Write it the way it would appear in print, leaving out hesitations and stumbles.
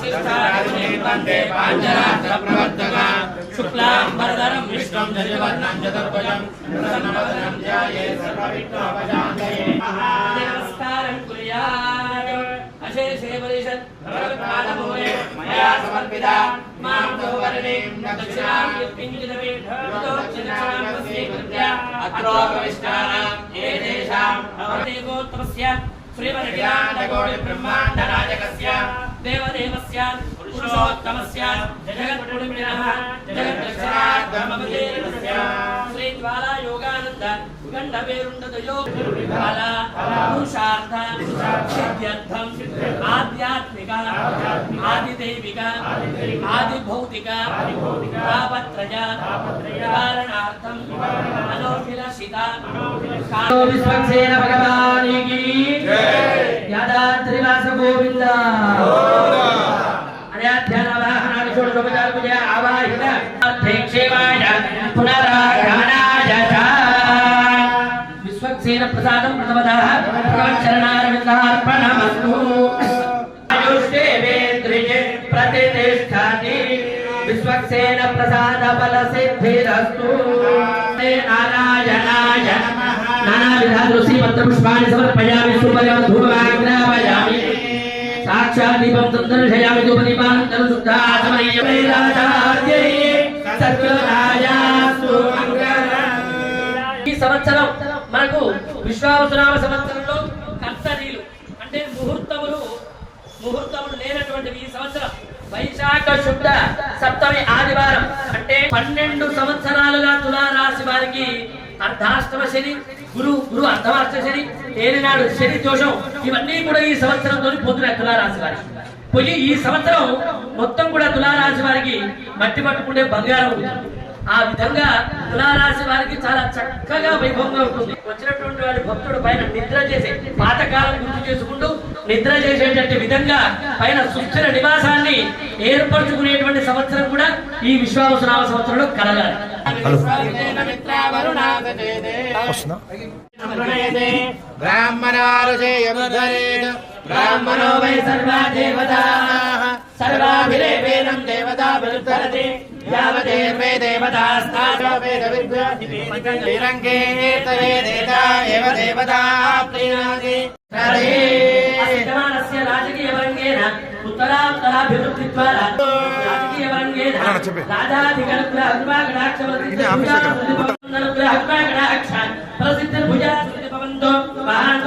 वन्दे पाञ्चरात्रप्रवर्तका शुक्लां वरदरं विष्णुं शशिवर्णं चतुर्भुजं प्रसन्नवदनं ध्यायेत् सर्वविघ्नोपशान्तये। नमस्कारं कुर्यात् अशेषे परिषत् भगवत्पादमूले मया समर्पिता मां गौवर्णीं दक्षिणां यत्किञ्चिदपि दक्षिणां स्वीकृत्य अत्रोपविष्टानां एतेषां देवोत्तमस्य श्रीमद् देवदेवस्य पुरुषोत्तमस्य जगद्गुरुमिनः जगद्रक्षणार्थमवतीर्णस्य श्री ज्वाला योगानंद गंडवेरुण्डदयो ज्वाला पुरुषार्थ सिद्ध्यर्थम आध्यात्मिक आदिदैविक आदिभौतिक तापत्रय कारणार्थम अनोखिलशिता विश्वक्सेन भगवान् की यादात्रिवास गोविंद विश्वक्सेन प्रसादं प्रथमतः भगवच्चरणारविन्दार्पणमस्तु आयुष्येवेन्द्रिये प्रतिष्ठति विश्वक्सेन प्रसाद बलसिद्धिरस्तु नारायणाय नमः नानाविध तुलसी पत्रपुष्पाणि समर्पयामि सुपर्यं धूपमाग्रापयामि साक्षात् दीपं दर्शयामि धूपदीपानन्तरं शुद्धाचमनीयैराचार्यै सत्करायास्तु मंगलम्। ఈ సంవత్సరం మనకు విశ్వావసునామ సంవత్సరంలో కర్తరీలు అంటే ముహూర్తములు లేనటువంటి ఈ సంవత్సరం వైశాఖ శుద్ధ సప్తమి ఆదివారం అంటే 12 సంవత్సరాలుగా తులా రాశి వారికి అర్ధాష్టమ శని గురు అర్ధవార్ష శని ఏలినాడు శని దోషం ఇవన్నీ కూడా ఈ సంవత్సరంలో పోతున్నాయి తులా రాశి వారికి. పోయి ఈ సంవత్సరం మొత్తం కూడా తులా రాశి వారికి మట్టి పట్టుకునే బంగారం ఉంటుంది. ఆ విధంగా తులారాశి వారికి చాలా చక్కగా వైభవంగా ఉంటుంది. వచ్చినటువంటి వారి భక్తుడు పైన నిద్ర చేసే పాతకాలం గుర్తు చేసుకుంటూ నిద్ర చేసేటువంటి విధంగా పైన సుస్థిర నివాసాన్ని ఏర్పరచుకునేటువంటి సంవత్సరం కూడా ఈ విశ్వావసునామ సంవత్సరంలో కలగాలి. ब्राह्मणो वै सर्वा देवताः सर्वाभिरेवेनं देवता विरुद्धरति यावदेवे देवतास्तादो वेदविद्याधिरङ्गे तवे देवता एव देवता प्रीणाति अस्यमानस्य राजकीयवर्गेण उत्तराभिवृद्धिद्वारा राजकीयवर्गेण राजाधिकनुग्रहकटाक्षवृद्धिः प्रसिद्धभुजा महान्